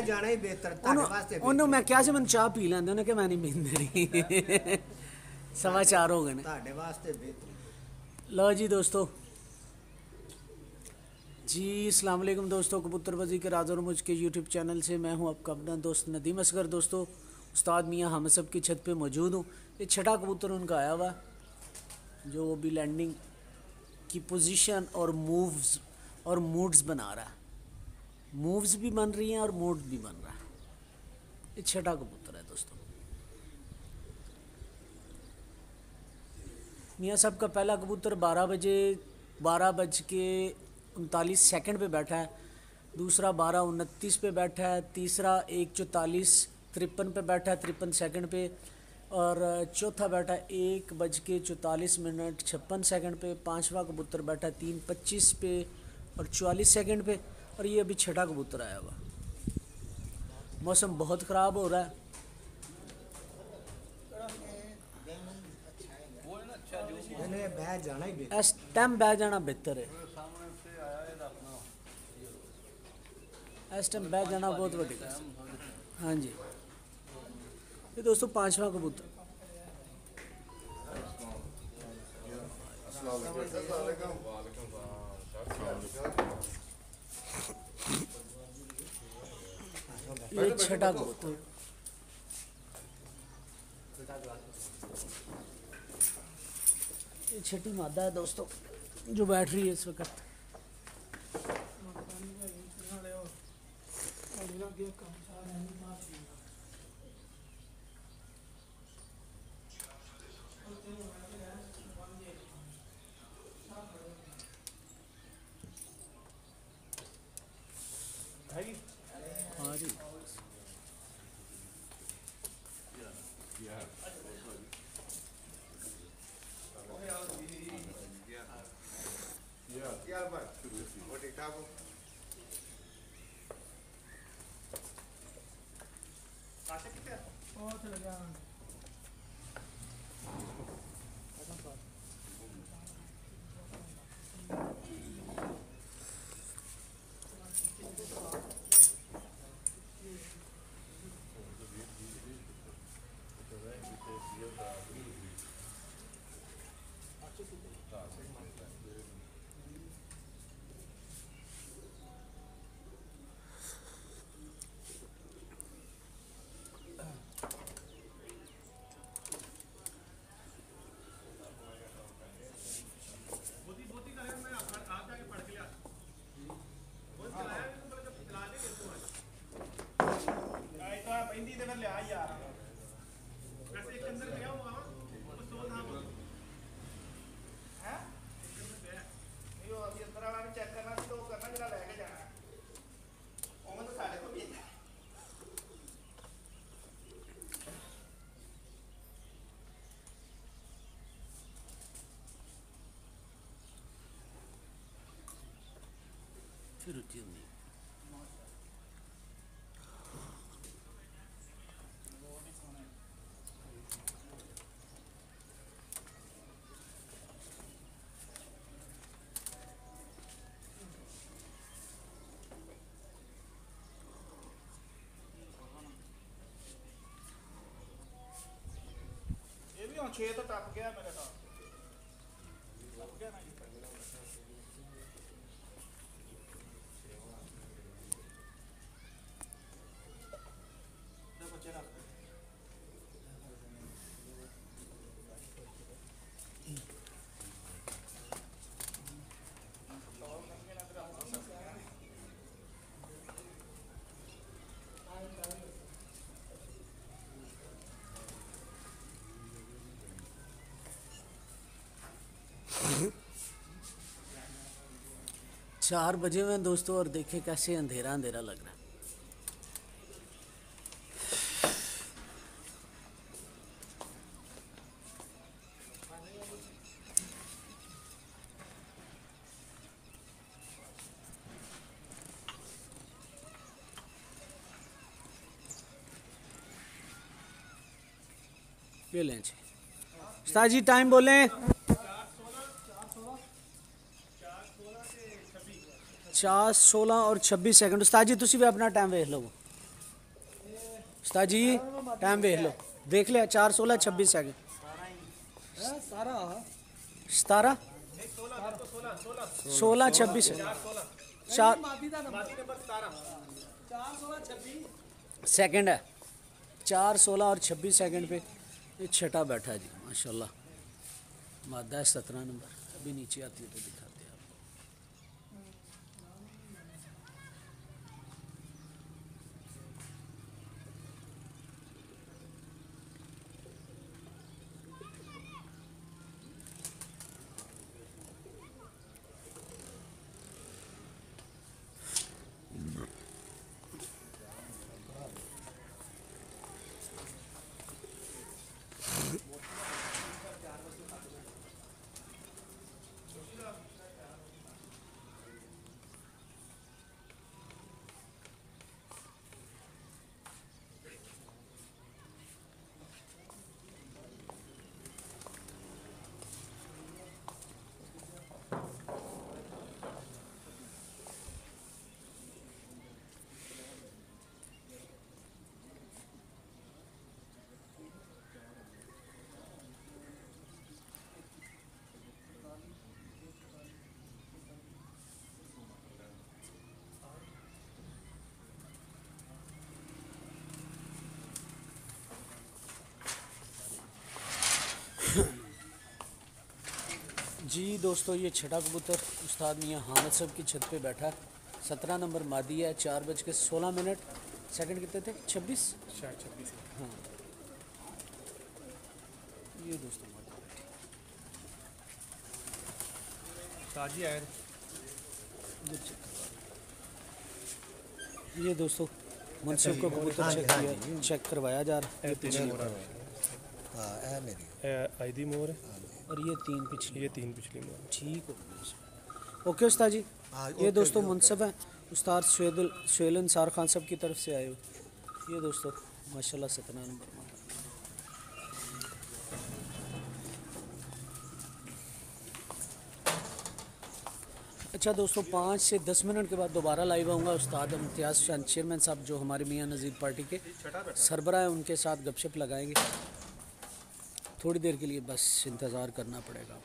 जाना ही बेहतर ਤੁਹਾਡੇ ਵਾਸਤੇ ਉਹਨੂੰ ਮੈਂ ਕਿਹਾ ਸੀ ਮੈਨੂੰ ਚਾਹ ਪੀ ਲੈਂਦੇ ਉਹਨੇ ਕਿ ਮੈਂ ਨਹੀਂ ਪੀਂਦੀ ਰਹੀ 4:15 हो गए ने ਤੁਹਾਡੇ ਵਾਸਤੇ बेहतर। लो जी दोस्तों जी अस्सलाम वालेकुम दोस्तों, कबूतरबाजी के राज और मुझ के यूट्यूब चैनल से मैं हूं आपका अपना दोस्त नदीम असगर। दोस्तों उस्ताद मियां हम सब की छत पे मौजूद हूं। ये छठा कबूतर उनका आया हुआ जो अभी लैंडिंग की पोजीशन और मूव्स और मूड्स बना रहा है। मूव्स भी बन रही हैं और मूड भी बन रहा है। ये छठा कबूतर है दोस्तों। मियाँ साहब का पहला कबूतर 12:39 पे बैठा है, दूसरा 12:29 पे बैठा है, तीसरा 1:44-53 पे बैठा है 53 सेकंड पे, और चौथा बैठा है 1:44 पे, पांचवा कबूतर बैठा है 3:25 पे और 44 सेकंड पे, और ये अभी छठा कबूतर आया हुआ। मौसम बहुत ख़राब हो रहा है। इस टाइम बह जाना बेहतर है, इस टाइम बह जाना बहुत बड़ी बात। हाँ जी ये दोस्तों पांचवा कबूतर। ये छठा कबूतर। ये छठी मादा है दोस्तों जो बैठ रही है इस वक्त। फिर होती होंगी ये भी 6 तो टप गया मेरे साथ, टप गया ना जी। चार बजे हुए दोस्तों और देखे कैसे अंधेरा अंधेरा लग रहा है। ये लें जी उस्ताद जी टाइम बोलें। 4:16 और 26 सेकंड। उस्ताद जी तुसी भी अपना टाइम वेख लो। उस्ताद जी टाइम देख लो, देख लिया 4:16:26 सेकंड। 17 16:26 4 सेकंड है। 4:16 और 26 सेकंड पे ये छठा बैठा है जी माशाल्लाह। मादा है 17 नंबर। अभी नीचे आती है तो दिखाते हैं आपको। जी दोस्तों ये छठा कबूतर उस्ताद मियाँ हामिद साहब की छत पे बैठा है। 17 नंबर मादी है। 4:16 सेकंड कितने थे? 26 शायद 26। हाँ ये दोस्तों मादी बैठी। ताजी आए ये दोस्तों मुनसिफ को कबूतर चेक करवाया जा रहा है। हाँ है मेरी आईदी मोर है और ये 3 पिछली। ये 3 पिछली मोर। ठीक हो गया। ओके उस्ताद जी। ये दोस्तों मुनसिफ है उस्ताद सुहेल अंसार खान साहब की तरफ से आए हुए। ये दोस्तों माशाल्लाह 17 नंबर। अच्छा दोस्तों 5 से 10 मिनट के बाद दोबारा लाइव आऊँगा। उस्ताद इम्तियाज़ चंद चेयरमैन साहब जो हमारे मियाँ नज़ीर पार्टी के सरबराह हैं उनके साथ गपशप लगाएंगे। थोड़ी देर के लिए बस इंतज़ार करना पड़ेगा।